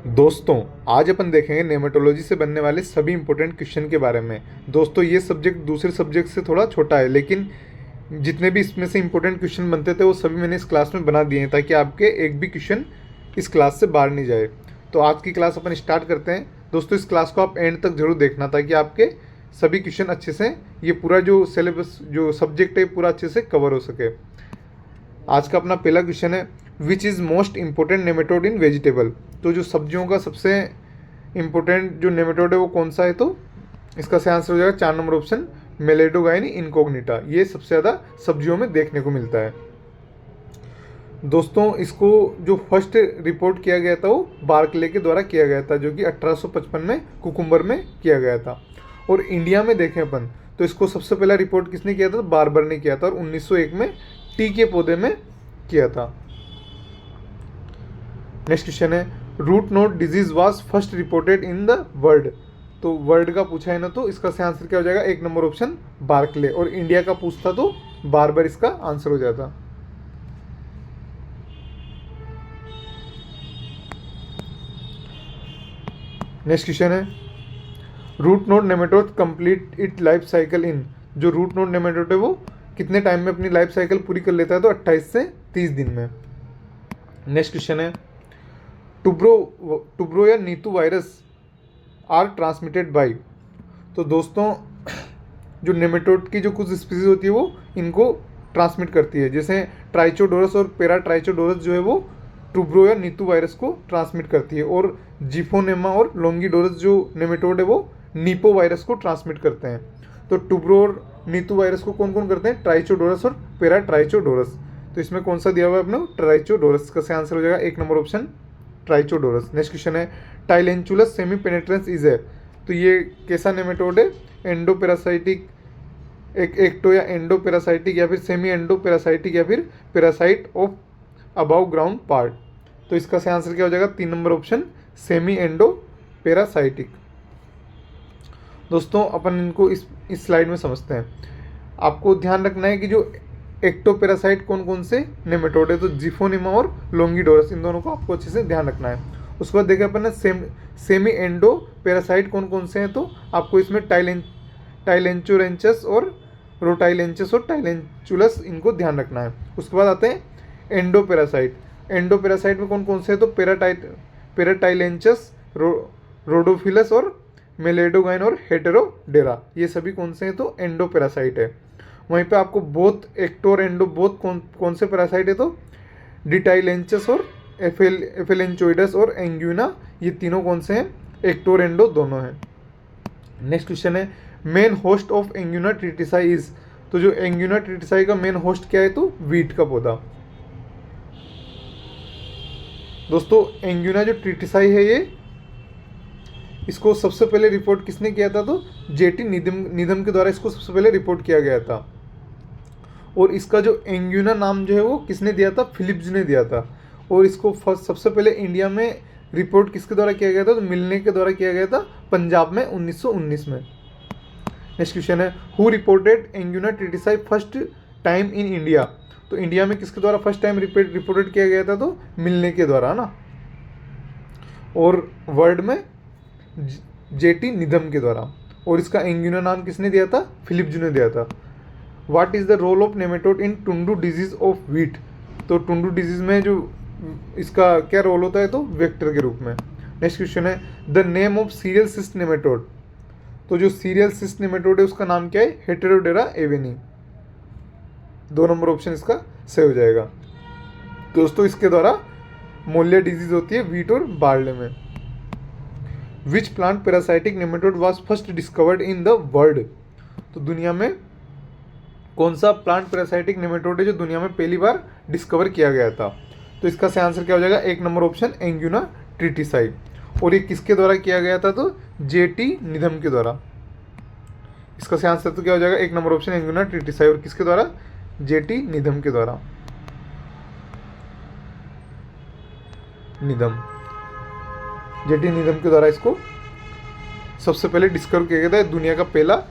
दोस्तों, आज अपन देखेंगे नेमेटोलॉजी से बनने वाले सभी इंपॉर्टेंट क्वेश्चन के बारे में। दोस्तों, ये सब्जेक्ट दूसरे सब्जेक्ट से थोड़ा छोटा है, लेकिन जितने भी इसमें से इंपॉर्टेंट क्वेश्चन बनते थे वो सभी मैंने इस क्लास में बना दिए हैं, ताकि आपके एक भी क्वेश्चन इस क्लास से बाहर नहीं जाए। तो आज की क्लास अपन स्टार्ट करते हैं। दोस्तों, इस क्लास को आप एंड तक जरूर देखना, ताकि आपके सभी क्वेश्चन अच्छे से, ये पूरा जो सिलेबस जो सब्जेक्ट है पूरा अच्छे से कवर हो सके। आज का अपना पहला क्वेश्चन है, which is most important nematode in vegetable. तो जो सब्जियों का सबसे इम्पोर्टेंट जो नेमेटोड है वो कौन सा है, तो इसका सही आंसर हो जाएगा 4 नंबर ऑप्शन, मेलेडोगाइन इनकॉग्निटा। ये सबसे ज़्यादा सब्जियों में देखने को मिलता है। दोस्तों, इसको जो फर्स्ट रिपोर्ट किया गया था वो बार्कले के द्वारा किया गया था, जो कि 1855 में कुकुम्बर में किया गया था। और इंडिया में देखें अपन तो इसको सबसे पहला रिपोर्ट किसने किया था, तो बार्बर ने किया था, और 1901 में टी के पौधे में किया था। नेक्स्ट क्वेश्चन है, root knot disease was first reported in the world. तो वर्ल्ड का पूछा है ना, तो इसका सही आंसर क्या हो जाएगा, 1 नंबर ऑप्शन बार्कले। और इंडिया का पूछता तो बार्बर इसका आंसर हो जाता। नेक्स्ट क्वेश्चन है, root knot nematode complete it life cycle in. जो रूट नोड नेमेटोड है वो कितने टाइम में अपनी लाइफ साइकिल पूरी कर लेता है, तो 28 से 30 दिन में। नेक्स्ट क्वेश्चन है, टुब्रो या नीतू वायरस आर ट्रांसमिटेड बाय। तो दोस्तों, जो नेमेटोड की जो कुछ स्पीसीज होती है वो इनको ट्रांसमिट करती है, जैसे ट्राइचोडोरस और पैराट्राइचोडोरस जो है वो टुब्रो या नीतू वायरस को ट्रांसमिट करती है, और जिफोनेमा और लोंगिडोरस जो नेमेटोड है वो नीपो वायरस को ट्रांसमिट करते हैं। तो टुब्रो और नीतू वायरस को कौन कौन करते हैं, ट्राइचोडोरस और पैराट्राइचोडोरस। तो इसमें कौन सा दिया हुआ है अपने, ट्राइचोडोरस का सही आंसर हो जाएगा 1 नंबर ऑप्शन ट्राइचोडोरस। नेक्स्ट क्वेश्चन है, टाइलेंचुलस सेमी पेनेट्रेंस इज है। तो ये कैसा नेमेटोड है, एंडोपेरासाइटिक, एक्टो या एंडोपेरासाइटिक, या फिर सेमी एंडोपेरासाइटिक, या फिर parasite of about ground part. तो इसका सही आंसर क्या हो जाएगा, 3 नंबर ऑप्शन सेमी एंडोपेरासाइटिक। दोस्तों, अपन इनको इस स्लाइड में समझते हैं। आपको ध्यान रखना है कि जो एक्टोपेरासाइट कौन कौन से नेमेटोड है, तो जिफोनिमा और लोंगिडोरस, इन दोनों को आपको अच्छे से ध्यान रखना है। उसके बाद देखिए अपन ने सेमी एंडो पैरासाइट कौन कौन से हैं, तो आपको इसमें टाइलेंचुरेंचस और रोटाइलेंचस और टाइलेंचुलस, इनको ध्यान रखना है। उसके बाद आते हैं एंडोपेरासाइट। एंडोपेरासाइट में कौन कौन से हैं, तो पैराटाइलेंचस, रोडोफिलस और मेलेडोगाइन और हेटेरोडेरा, ये सभी कौन से हैं, तो एंडोपेरासाइट है। वहीं पे आपको बोथ एक्टो और एंडो बोथ कौन से पैरासाइट है, तो डिटाइलेंचस और एफेलेंचोइडस और एंग्यूना, ये तीनों कौन से हैं, एक्टो और एंडो दोनों हैं। नेक्स्ट क्वेश्चन है, main host of एंग्यूना tritici is. तो जो एंग्यूना ट्रिटिसाई का मेन होस्ट क्या है, तो वीट का पौधा। दोस्तों, एंग्यूना जो ट्रिटिसाई है ये, इसको सबसे पहले रिपोर्ट किसने किया था, तो जेटी निधम के द्वारा इसको सबसे पहले रिपोर्ट किया गया था। और इसका जो एंग्यूना नाम जो है वो किसने दिया था, फिलिप्स ने दिया था। और इसको सबसे पहले इंडिया में रिपोर्ट किसके द्वारा किया गया था, तो मिलने के द्वारा किया गया था, पंजाब में 1919 में। नेक्स्ट क्वेश्चन है, who reported Anguina tritici first time in India. तो इंडिया में किसके द्वारा फर्स्ट टाइम रिपोर्टेड किया गया था, तो मिलने के द्वारा ना। और वर्ल्ड में जेटी निधम के द्वारा। और इसका एंग्यूना नाम किसने दिया था, फिलिप्स ने दिया था। What is the role of nematode in tundu disease of wheat. तो टुंडू डिजीज में जो इसका क्या रोल होता है, तो वेक्टर के रूप में। नेक्स्ट क्वेश्चन है, the name of serial cyst nematode. तो जो सीरियल सिस्ट नेमेटोड है उसका नाम क्या है, हेटेरोडेरा एवेनी। 2 नंबर ऑप्शन इसका सही हो जाएगा। दोस्तों, इसके द्वारा मोलिया डिजीज होती है व्हीट और बार्ले में। Which plant parasitic nematode was first discovered in the world. तो दुनिया में कौन सा प्लांट पैरासाइटिक नेमेटोड है जो दुनिया में पहली बार डिस्कवर किया गया था, तो इसका सही आंसर क्या हो जाएगा, 1 नंबर ऑप्शन एंग्यूना ट्रिटिसाई। और ये किसके द्वारा किया गया था, तो जेटी निधम के द्वारा। इसका सही आंसर तो क्या हो जाएगा, 1 नंबर ऑप्शन एंग्यूना ट्रिटिसाई। और किसके द्वारा, जेटी निधम के द्वारा। जेटी निधम के द्वारा इसको सबसे पहले डिस्कवर किया गया था, दुनिया का पहला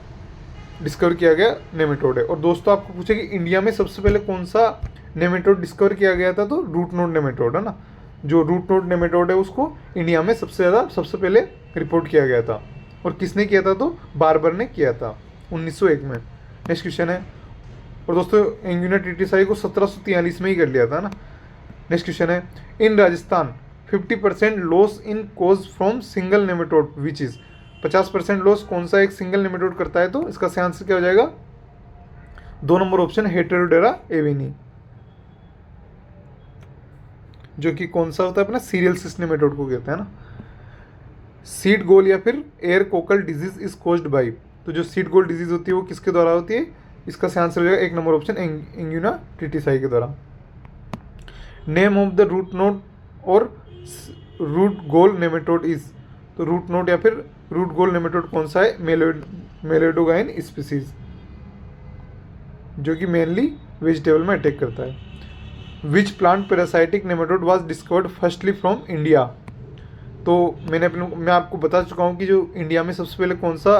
डिस्कवर किया गया नेमेटोड है। और दोस्तों, आपको पूछे कि इंडिया में सबसे पहले कौन सा नेमेटोड डिस्कवर किया गया था, तो रूट नोड नेमेटोड है ना। जो रूट नोड नेमेटोड है उसको इंडिया में सबसे पहले रिपोर्ट किया गया था। और किसने किया था? तो बार्बर ने किया था 1901 में। नेक्स्ट क्वेश्चन है, और दोस्तों एंग्यूना ट्रिटिसाई को 1743 में ही कर लिया था ना। नेक्स्ट क्वेश्चन है, in Rajasthan 50% loss in cause from single nematode which is. 50% loss कौन सा एक सिंगल नेमेटोड करता है? तो इसका सही आंसर क्या हो जाएगा? 2 नंबर ऑप्शन हेटेरोडेरा एविनी, जो कि कौन सा होता है अपना सीरियल सिस्ट नेमेटोड को कहते हैं ना। सीड गोल या फिर air Kokalla disease is caused by. तो जो सीड गोल डिजीज होती है वो किसके द्वारा होती है? इसका सही आंसर हो जाएगा 1 नंबर ऑप्शन एंग्यूना ट्रिटिसाई के द्वारा। Name of the root knot और रूट गोल नेमेटोड इज। तो रूट नोड या फिर रूट गोल नेमेटोड कौन सा है? मेलेडोगाइन स्पीसीज, जो कि मेनली वेजिटेबल में अटैक करता है। Which plant parasitic nematode was discovered firstly from India. तो मैं आपको बता चुका हूँ कि जो इंडिया में सबसे पहले कौन सा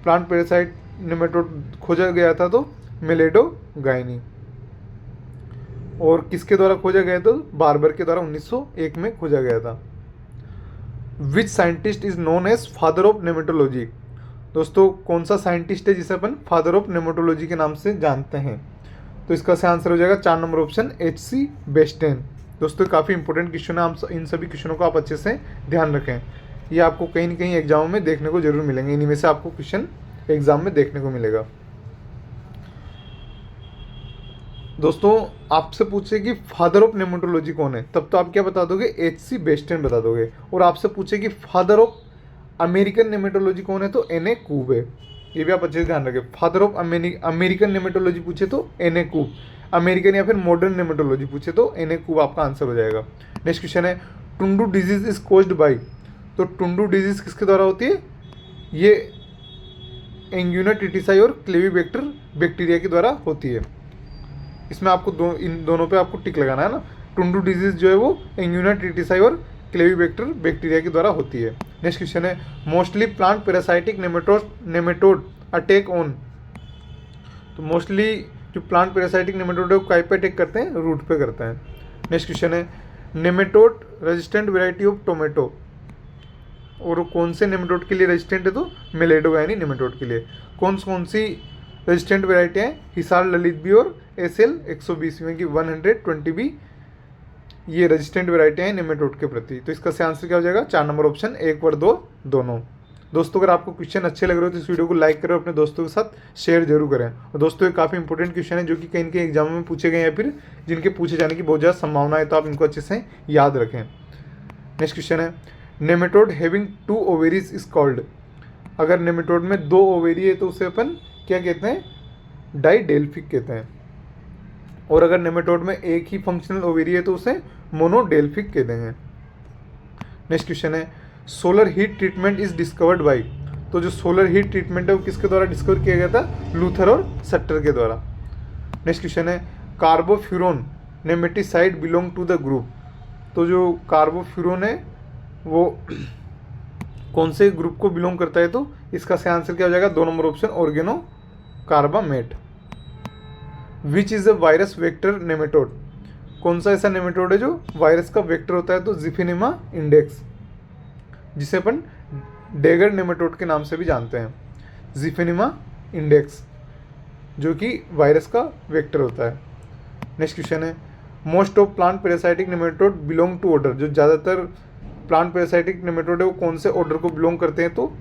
प्लांट पैरासाइट नेमेटोड खोजा गया था? तो मेलेडोगाइनी। और किसके द्वारा खोजा गया? तो बार्बर के द्वारा 1901 में खोजा गया था। Which scientist is known as father of nematology. दोस्तों कौन सा साइंटिस्ट है जिसे अपन फादर ऑफ नेमेटोलॉजी के नाम से जानते हैं? तो इसका सही आंसर हो जाएगा 4 नंबर ऑप्शन H.C. बेस्टेन। दोस्तों काफ़ी इंपॉर्टेंट क्वेश्चन है, हम इन सभी क्वेश्चनों को आप अच्छे से ध्यान रखें। ये आपको कहीं ना कहीं एग्जाम में देखने को जरूर मिलेंगे, इन्हीं में से आपको क्वेश्चन एग्जाम में देखने को मिलेगा। दोस्तों आपसे पूछे कि फादर ऑफ नेमेटोलॉजी कौन है, तब तो आप क्या बता दोगे? H.C. बेस्टेन बता दोगे। और आपसे पूछे कि फादर ऑफ अमेरिकन नेमेटोलॉजी कौन है? तो N.A. कूब है। ये भी आप अच्छे से ध्यान रखें। फादर ऑफ अमेरिकन नेमेटोलॉजी पूछे तो N.A. कूब, अमेरिकन या फिर मॉडर्न नेमेटोलॉजी पूछे तो N.A. कूब आपका आंसर हो जाएगा। नेक्स्ट क्वेश्चन है, टुंडू डिजीज इज कोज्ड बाई। तो टुंडू डिजीज किसके द्वारा होती है? ये एंग्यूना ट्रिटिसाई और क्लेवीबैक्टर बैक्टीरिया के द्वारा होती है। इसमें आपको इन दोनों पे आपको टिक लगाना है ना। टुंडू डिजीज जो है वो एंग्यूना ट्रिटिसाई और क्लेवीबैक्टर बैक्टीरिया के द्वारा होती है। नेक्स्ट क्वेश्चन है, mostly plant parasitic nematode attack on. तो मोस्टली जो प्लांट पैरासाइटिक नेमेटोड है वो काय पे अटैक करते हैं? रूट पे करते हैं। नेक्स्ट क्वेश्चन है, nematode resistant variety of tomato. और कौन से नेमेटोड के लिए रेजिस्टेंट है? तो मेलेडोगाइनी नेमेटोड के लिए। कौन सी रेजिस्टेंट वेराइटी है? हिसार ललित बी और SL 120 में की 120 बी, ये रेजिस्टेंट वेराइटी है नेमेटोड के प्रति। तो इसका सही आंसर क्या हो जाएगा? 4 नंबर ऑप्शन 1 और 2 दोनों। दोस्तों अगर आपको क्वेश्चन अच्छे लग रहे हो तो इस वीडियो को लाइक करें, अपने दोस्तों के साथ शेयर जरूर करें। और दोस्तों ये काफ़ी इंपॉर्टेंट क्वेश्चन है जो कि कहीं न कहीं एग्जाम में पूछे गए हैं, फिर जिनके पूछे जाने की बहुत ज़्यादा संभावना है, तो आप इनको अच्छे से याद रखें। नेक्स्ट क्वेश्चन है, nematode having 2 ovaries is called. अगर नेमेटोड में 2 ओवेरी है तो उसे अपन क्या कहते हैं? डाइडेल्फिक कहते हैं। और अगर नेमेटोड में एक ही फंक्शनल ओवेरी है तो उसे मोनोडेल्फिक कह देंगे। नेक्स्ट क्वेश्चन है, solar heat treatment is discovered by. तो जो सोलर हीट ट्रीटमेंट है वो किसके द्वारा डिस्कवर किया गया था? लूथर और सट्टर के द्वारा। नेक्स्ट क्वेश्चन है, carbofuran nematicide belong to the group. तो जो कार्बोफ्यूरॉन है वो कौन से ग्रुप को बिलोंग करता है? तो इसका सही आंसर क्या हो जाएगा? 2 number option organo carbamate. Which is a virus vector nematode. कौन सा ऐसा नेमेटोड है जो वायरस का वेक्टर होता है? तो जिफिनिमा इंडेक्स, जिसे अपन डेगर नेमेटोड के नाम से भी जानते हैं। जिफिनिमा इंडेक्स जो कि वायरस का वेक्टर होता है। नेक्स्ट क्वेश्चन है, most of plant parasitic nematode belong to order. जो ज़्यादातर प्लांट पैरासाइटिक नेमेटोड है वो कौन से ऑर्डर को बिलोंग करते हैं? तो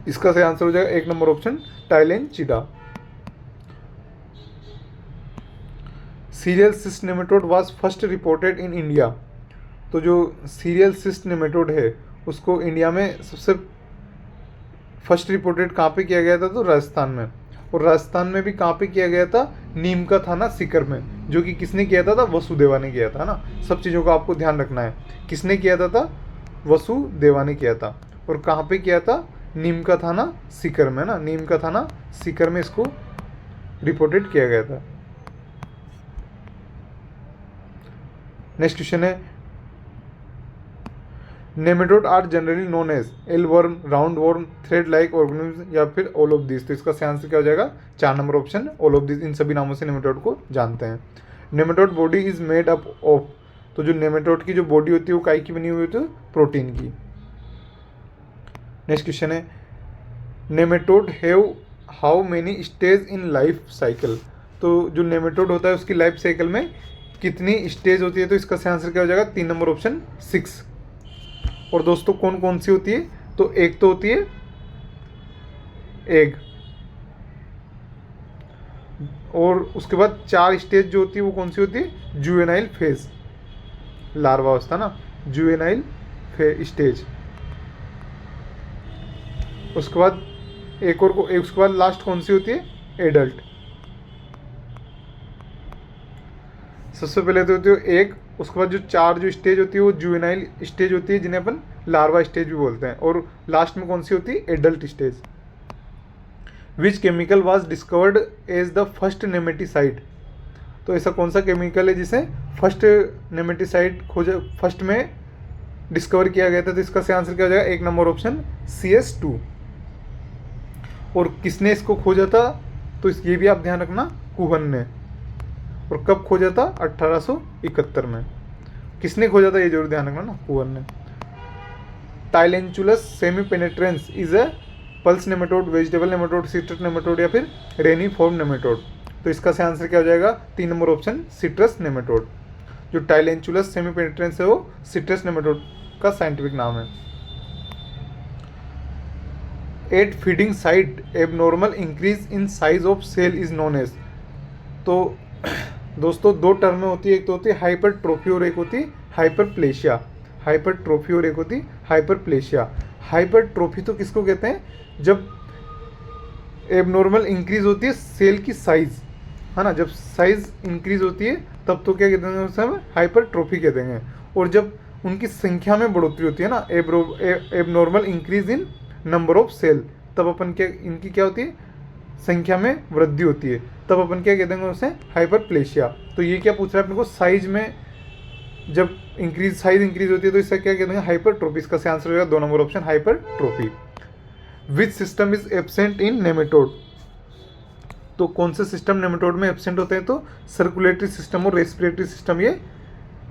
इसका सही आंसर हो जाएगा 1 number option Tylenchida. Cereal cyst nematode was first reported in India. तो जो सीरियल सिस्ट नेमेटोड है उसको इंडिया में सबसे फर्स्ट रिपोर्टेड कहाँ पे किया गया था? तो राजस्थान में। और राजस्थान में भी कहाँ पे किया गया था? नीम का थाना सीकर में, जो कि किसने किया था? वसुदेवा ने किया था ना। सब चीज़ों का आपको ध्यान रखना है। किसने किया था? वसुदेवा ने किया था। और कहाँ पे किया था? नीम का थाना सीकर में ना। नीम का थाना सीकर में इसको रिपोर्टेड किया गया था। नेक्स्ट क्वेश्चन है, nematode are generally known as eelworm, round worm, thread like organism या फिर ऑल ऑफ दिस। तो इसका सही आंसर क्या हो जाएगा? 4 number option all of this. इन सभी नामों से नेमेटोड को जानते हैं। Nematode body is made up of. तो जो नेमेटोड की जो बॉडी होती है वो काय की बनी हुई होती है, प्रोटीन की। नेक्स्ट क्वेश्चन है, nematode have how many stage in life cycle. तो जो नेमेटोड होता है उसकी लाइफ साइकिल में कितनी स्टेज होती है, तो इसका सही आंसर क्या हो जाएगा, 3 नंबर ऑप्शन 6। और दोस्तों कौन कौन सी होती है, तो एक तो होती है एग, और उसके बाद 4 स्टेज जो होती है वो कौन सी होती है, जुवेनाइल फेज, लार्वा अवस्था ना, जुवेनाइल स्टेज। उसके बाद एक और उसके बाद लास्ट कौन सी होती है, एडल्ट। सबसे पहले तो होती है एग, उसके बाद जो 4 जो स्टेज होती है वो जुवेनाइल स्टेज होती है जिन्हें अपन लार्वा स्टेज भी बोलते हैं, और लास्ट में कौन सी होती है, adult stage. Which chemical was discovered as the first nematicide. तो ऐसा कौन सा केमिकल है जिसे फर्स्ट नेमेटिसाइड फर्स्ट में डिस्कवर किया गया था, तो इसका सही आंसर क्या हो जाएगा, 1 नंबर ऑप्शन CS2। और किसने इसको खोजा था, तो ये भी आप ध्यान रखना, कुहन ने। और कब खोजा था, 1871 में। किसने खोजा था ये जरूर ध्यान रखना ना, कुहन ने। Tylenchulus semipenetrans is a pulse nematode, vegetable nematode, citrus nematode या फिर रेनिफॉर्म नेमेटोड। तो इसका सही आंसर क्या हो जाएगा, 3 नंबर ऑप्शन सिट्रस नेमेटोड। जो टाइलेंचुलस सेमी पेनेट्रेंस है वो सिट्रस नेमेटोड का साइंटिफिक नाम है। At feeding site abnormal increase in size of cell is known as. तो दोस्तों 2 टर्म होती है, एक तो होती है हाइपरट्रोफी और एक होती है हाइपरप्लेशिया। हाइपरट्रोफी और एक होती है हाइपरप्लेशिया। हाइपरट्रोफी तो किसको कहते हैं, जब एबनॉर्मल इंक्रीज होती है सेल की साइज, है ना, जब साइज इंक्रीज होती है तब तो क्या कहते हैं, उसे हम हाइपरट्रोफी कहते हैं। और जब उनकी संख्या में बढ़ोतरी होती है ना, abnormal increase in number of cell, तब अपन क्या, इनकी क्या होती है, संख्या में वृद्धि होती है, तब अपन क्या कहते हैं उसे, हाइपरप्लेशिया। तो ये क्या पूछ रहा है अपने को, साइज में जब साइज इंक्रीज होती है तो इससे क्या कहते हैं, हाइपरट्रोफी। इसका सही आंसर हो जाएगा 2 number option hypertrophy. Which system is absent in nematode. तो कौन से सिस्टम नेमेटोड में एब्सेंट होते हैं, तो सर्कुलेटरी सिस्टम और रेस्पिरेटरी सिस्टम ये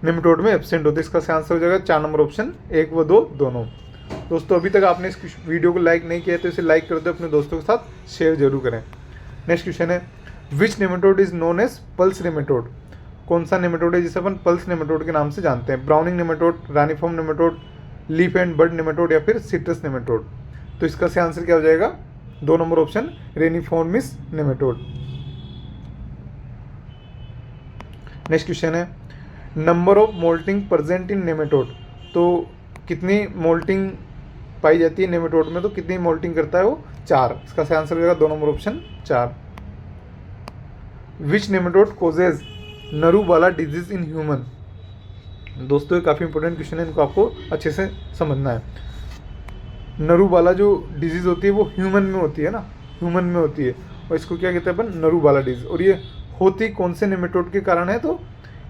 नेमेटोड में एब्सेंट होते हैं। इसका सही आंसर हो जाएगा 4 नंबर ऑप्शन 1 व 2 दोनों। दोस्तों अभी तक आपने इस वीडियो को लाइक नहीं किया तो इसे लाइक कर दो, अपने दोस्तों के साथ शेयर जरूर करें। नेक्स्ट क्वेश्चन है, which nematode is known as pulse nematode. कौन सा नेमेटोड है जिसे अपन पल्स नेमेटोड के नाम से जानते हैं, burrowing nematode, reniform nematode, leaf and bud nematode या फिर सिट्रस नेमेटोड। तो इसका सही आंसर क्या हो जाएगा, 2 number option reniformis nematode. Next question है, number of moulting present in nematode. तो कितनी मोल्टिंग पाई जाती है नेमेटोड में, तो कितनी मोल्टिंग करता है वो, 4। इसका सही आंसर हो जाएगा 2 number option 4। Which nematode causes नरूवाला डिजीज इन ह्यूमन। दोस्तों ये काफ़ी इंपॉर्टेंट क्वेश्चन है, इनको आपको अच्छे से समझना है। नरूवाला जो डिजीज़ होती है वो ह्यूमन में होती है ना, ह्यूमन में होती है, और इसको क्या कहते हैं अपन, नरूवाला डिजीज। और ये होती कौन से नेमेटोड के कारण है, तो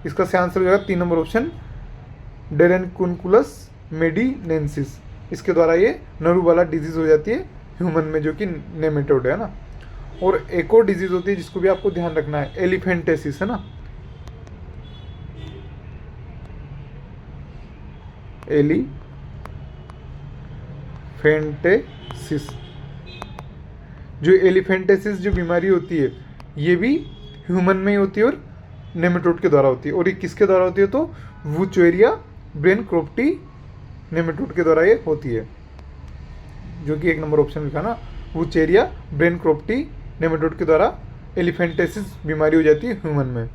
इसका सही आंसर हो जाएगा 3 नंबर ऑप्शन डेरेनकुनकुलस मेडिनेंसिस। इसके द्वारा ये नरूवाला डिजीज़ हो जाती है ह्यूमन में, जो कि नेमेटोड है ना। और एक और डिजीज़ होती है जिसको भी आपको ध्यान रखना है, एलिफेंटेसिस है ना, एलिफेंटेसिस। जो एलिफेंटेसिस जो बीमारी होती है ये भी ह्यूमन में ही होती है और नेमेटोड के द्वारा होती है। और ये किसके द्वारा होती है, तो वुचेरिया ब्रेनक्रोप्टी नेमेटोड के द्वारा ये होती है, जो कि 1 नंबर ऑप्शन लिखा ना, वुचेरिया ब्रेनक्रोप्टी नेमेटोड के द्वारा एलिफेंटेसिस बीमारी हो जाती है ह्यूमन में।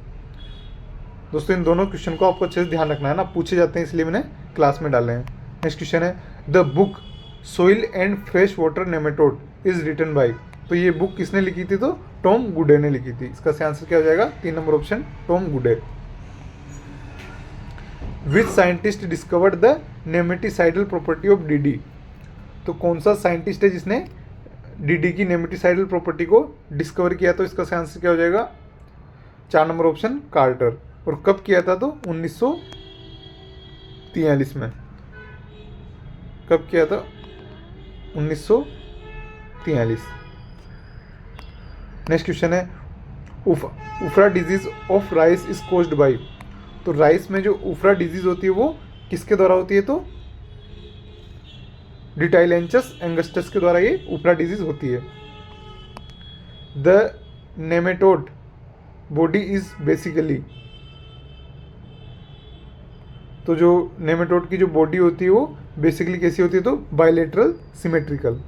दोस्तों इन दोनों क्वेश्चन को आपको अच्छे से ध्यान रखना है ना, पूछे जाते हैं इसलिए मैंने क्लास में डाले हैं। नेक्स्ट क्वेश्चन है, the book soil and fresh water nematode is written by. तो ये बुक किसने लिखी थी, तो टॉम गुडे ने लिखी थी। इसका सही आंसर क्या हो जाएगा, 3 number option Tom Goodey. Which scientist discovered the nematicidal property of DD. तो कौन सा साइंटिस्ट है जिसने डीडी की नेमेटिसाइडल प्रॉपर्टी को डिस्कवर किया, तो इसका सही आंसर क्या हो जाएगा, 4 नंबर ऑप्शन कार्टर। और कब किया था, तो 1943 में। कब किया था, 1943। नेक्स्ट क्वेश्चन है, ufra disease of rice is caused by. तो राइस में जो उफरा डिजीज़ होती है वो किसके द्वारा होती है, तो डिटाइलेंचस एंगस्टस के द्वारा ये उफरा डिजीज़ होती है। The nematode body is basically, तो जो नेमेटोड की जो बॉडी होती है वो बेसिकली कैसी होती है, तो bilateral symmetrical.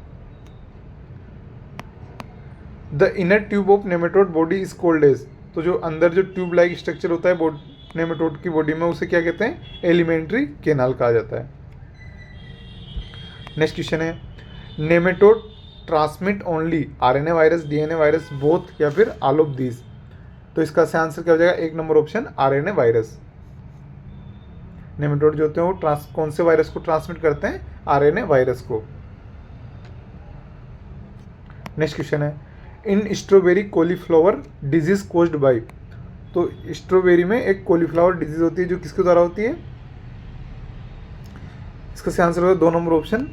The inner tube of nematode body is called as, तो जो अंदर जो ट्यूब लाइक स्ट्रक्चर होता है नेमेटोड की बॉडी में उसे क्या कहते हैं, एलिमेंट्री कैनाल कहा जाता है। नेक्स्ट क्वेश्चन है, nematode transmit only RNA virus, DNA virus, both या फिर ऑल ऑफ दीज, तो इसका सही आंसर क्या हो जाएगा, एक number option RNA virus. Nematode जो होते हैं वो कौन से वायरस को ट्रांसमिट करते हैं, आरएनए वायरस को। नेक्स्ट क्वेश्चन है, in strawberry cauliflower disease caused by, तो स्ट्रॉबेरी में एक कॉलीफ्लावर डिजीज होती है जो किसके द्वारा होती है, इसका सही आंसर होगा 2 नंबर ऑप्शन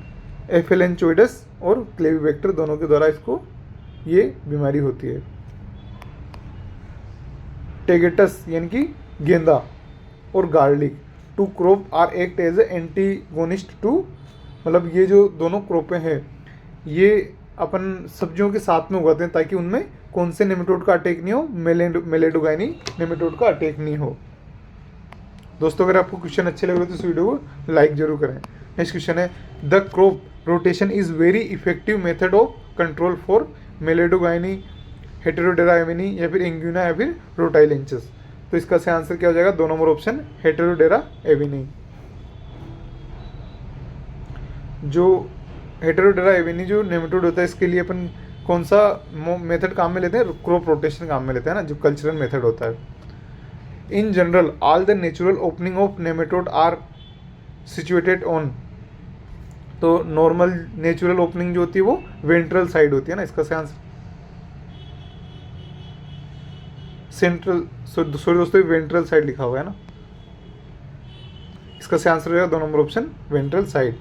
एफेलेंचोइडस और क्लेविबैक्टर, दोनों के द्वारा इसको ये बीमारी होती है। टेगेटस यानी कि गेंदा और garlic, two crop are act as antagonist to, मतलब ये जो दोनों क्रॉपें हैं ये अपन सब्जियों के साथ में उगाते हैं ताकि उनमें कौन से नेमेटोड का अटैक नहीं हो, मेलेडोगाइनी नेमेटोड का अटैक नहीं हो। दोस्तों अगर आपको क्वेश्चन अच्छे लग रहे तो इस वीडियो को लाइक जरूर करें। नेक्स्ट क्वेश्चन है, the crop rotation is very effective method of control for Meloidogyne, Heterodera avenae या फिर एंग्यूना या फिर रोटाइलेंचस, तो इसका सही आंसर क्या हो जाएगा, 2 नंबर ऑप्शन हेटेरोडेरा एविनी। जो हेटेरोडेरा एविनी जो नेमेटोड होता है इसके लिए अपन कौन सा मेथड काम में लेते हैं, क्रॉप रोटेशन काम में लेते हैं ना, जो कल्चरल मेथड होता है। In general all the natural opening of nematode are situated on, तो नॉर्मल नेचुरल ओपनिंग जो होती है वो वेंट्रल साइड होती है ना, इसका सही आंसर सेंट्रल, सॉरी दोस्तों वेंट्रल साइड लिखा हुआ है ना, इसका सही आंसर हो जाएगा 2 number option ventral side.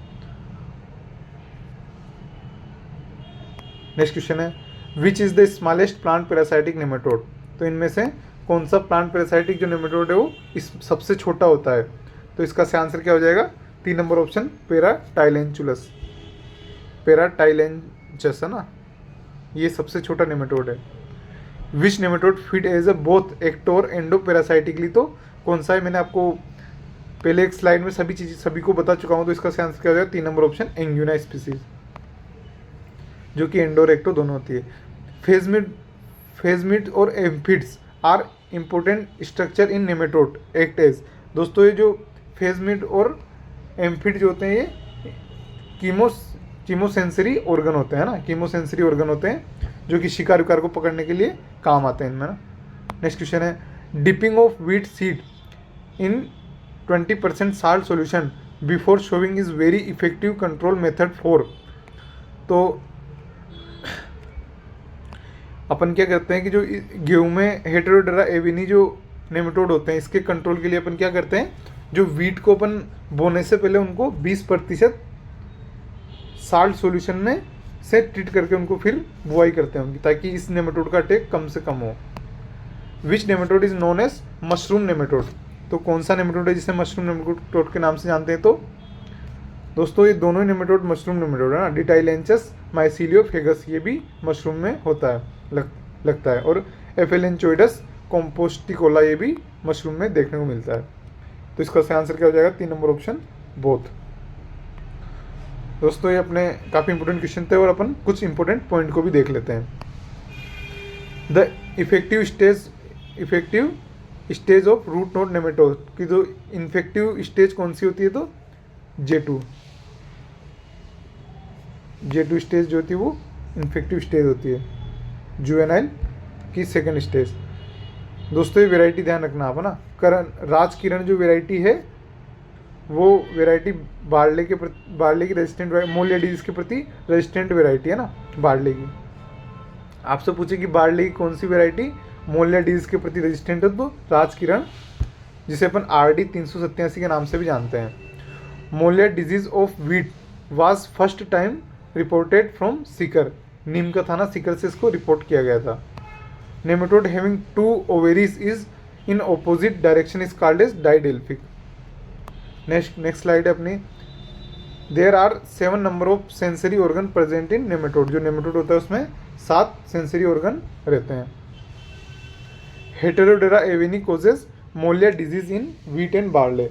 Next question है, which is the smallest plant parasitic nematode, तो इनमें से कौन सा प्लांट पैरासाइटिक जो नेमेटोड है वो इस सबसे छोटा होता है, तो इसका सही आंसर क्या हो जाएगा, 3 नंबर ऑप्शन पैराटाइलेंचुलस, पैराटाइलेंचस है ना, ये सबसे छोटा नेमेटोड है। Which nematode feed as a both ecto और एंडो पैरासाइटिकली, तो कौन सा है, मैंने आपको पहले एक स्लाइड में सभी को बता चुका हूँ, तो इसका सही आंसर क्या हो जाएगा, 3 नंबर ऑप्शन एंग्यूना स्पीसीज, जो कि एंडो और एक्टो दोनों होती है। फेजमिड और amphids are important structure in nematode act as, दोस्तों ये जो फेजमिड और एम्फिड जो होते हैं ये कीमोसेंसरी ऑर्गन होते हैं ना, कीमोसेंसरी ऑर्गन होते हैं जो कि शिकार विकार को पकड़ने के लिए काम आते हैं इनमें ना। नेक्स्ट क्वेश्चन है, dipping of wheat seed in 20% salt solution before showing is very effective control method for, तो अपन क्या करते हैं कि जो गेहूं में हेटेरोडेरा एविनी जो नेमेटोड होते हैं इसके कंट्रोल के लिए अपन क्या करते हैं, जो वीट को अपन बोने से पहले उनको 20% साल्ट सॉल्यूशन में से ट्रीट करके उनको फिर बुआई करते हैं उनकी, ताकि इस नेमेटोड का अटैक कम से कम हो। Which nematode is known as mushroom nematode, तो कौन सा नेमेटोड है जिसे मशरूम नेमेटोड के नाम से जानते हैं, तो दोस्तों ये दोनों ही नेमेटोड मशरूम नेमेटोड है ना, डिटाइलेंचस माइसीलियोफेगस ये भी मशरूम में होता है लगता है, और एफेलेंचोइडस कॉम्पोस्टिकोला ये भी मशरूम में देखने को मिलता है, तो इसका सही आंसर क्या हो जाएगा, 3 नंबर ऑप्शन बोथ। दोस्तों ये अपने काफ़ी इंपॉर्टेंट क्वेश्चन थे और अपन कुछ इंपॉर्टेंट पॉइंट को भी देख लेते हैं। The effective stage of root knot nematode की जो इन्फेक्टिव स्टेज कौन सी होती है, तो J2 स्टेज जो होती है वो इन्फेक्टिव स्टेज होती है, जुवेनाइल की सेकेंड स्टेज। दोस्तों ये वेराइटी ध्यान रखना आप है ना, राज किरण जो वेराइटी है वो वेराइटी बार्ले की रेजिस्टेंट मोलिया डिजीज के प्रति रेजिस्टेंट वेराइटी है ना बार्ले की। आपसे पूछे कि बार्ले की कौन सी वेराइटी मोलिया डिजीज के प्रति रेजिस्टेंट है, तो राज किरण, जिसे अपन RD 387 के नाम से भी जानते हैं। Molya disease of wheat was first time reported from Sikar, Neem Ka Thana Sikar से इसको रिपोर्ट किया गया था। Nematode having 2 ovaries is in opposite direction is called as didelphic. Next slide है अपनी। There are 7 number of sensory organ present in nematode. जो nematode होता है उसमें 7 सेंसरी ऑर्गन रहते हैं। Heterodera avenae causes molya disease in wheat and barley.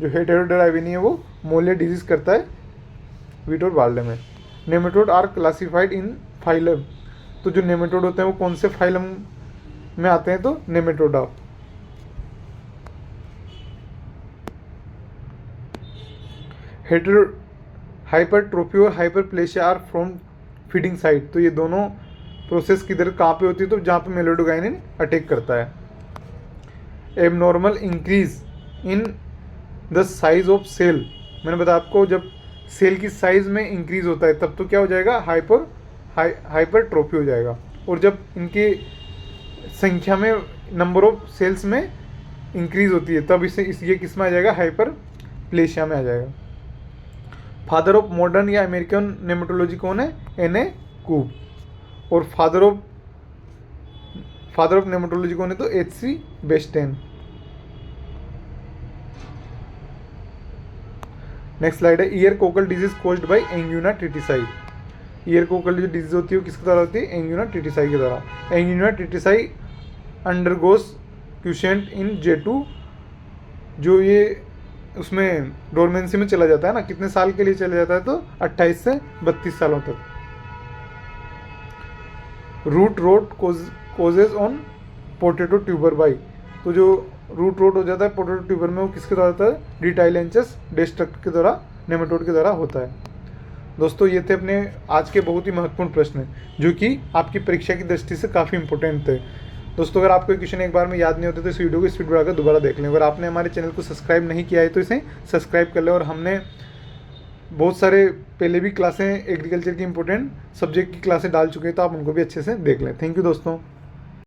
जो Heterodera एविनी है वो मोलिया डिजीज करता है व्हीट और बार्ले में। Nematode are classified in phylum. तो जो नेमेटोड होते हैं वो कौन से फाइलम में आते हैं? तो नेमेटोडा। हेटेरो हाइपरट्रोफी और hyperplasia are from feeding site. तो ये दोनों प्रोसेस किधर कहाँ पे होती है? तो जहाँ पे मेलोडोगाइनिन अटैक करता है। Abnormal increase in the size of cell. मैंने बताया आपको, जब सेल की साइज में इंक्रीज होता है तब तो क्या हो जाएगा? हाइपरट्रोफी हो जाएगा। और जब इनकी संख्या में, नंबर ऑफ सेल्स में इंक्रीज होती है तब ये किस में आ जाएगा? हाइपरप्लेशिया में आ जाएगा। फादर ऑफ मॉडर्न या अमेरिकन नेमेटोलॉजी कौन है? N A Cobb. और फादर ऑफ नेमेटोलॉजी कौन है? तो H.C. बेस्टेन। नेक्स्ट स्लाइड है। Ear cockle disease caused by Anguina tritici. Ear cockle जो डिजीज होती है वो किसके द्वारा होती है? एंग्यूना ट्रिटिसाई के द्वारा। एंग्यूना ट्रिटिसाई अंडरगोस क्यूशेंट इन J2। जो ये उसमें डोरमेंसी में चला जाता है ना, कितने साल के लिए चला जाता है? तो 28 से 32 सालों तक। Root rot causes on potato tuber by. तो जो रूट रोट हो जाता है पोटैटो ट्यूबर में वो किसके द्वारा होता है? डिटाइलेंचस डेस्ट्रक्ट के द्वारा, नेमेटोड के द्वारा होता है। दोस्तों ये थे अपने आज के बहुत ही महत्वपूर्ण प्रश्न जो कि आपकी परीक्षा की दृष्टि से काफ़ी इंपॉर्टेंट थे। दोस्तों अगर आपको क्वेश्चन एक बार में याद नहीं होते तो इस वीडियो को स्पीड बढ़ाकर दोबारा देख लें। अगर आपने हमारे चैनल को सब्सक्राइब नहीं किया है तो इसे सब्सक्राइब कर लें। और हमने बहुत सारे पहले भी क्लासें एग्रीकल्चर की इंपॉर्टेंट सब्जेक्ट की क्लासें डाल चुके हैं, तो आप उनको भी अच्छे से देख लें। थैंक यू दोस्तों।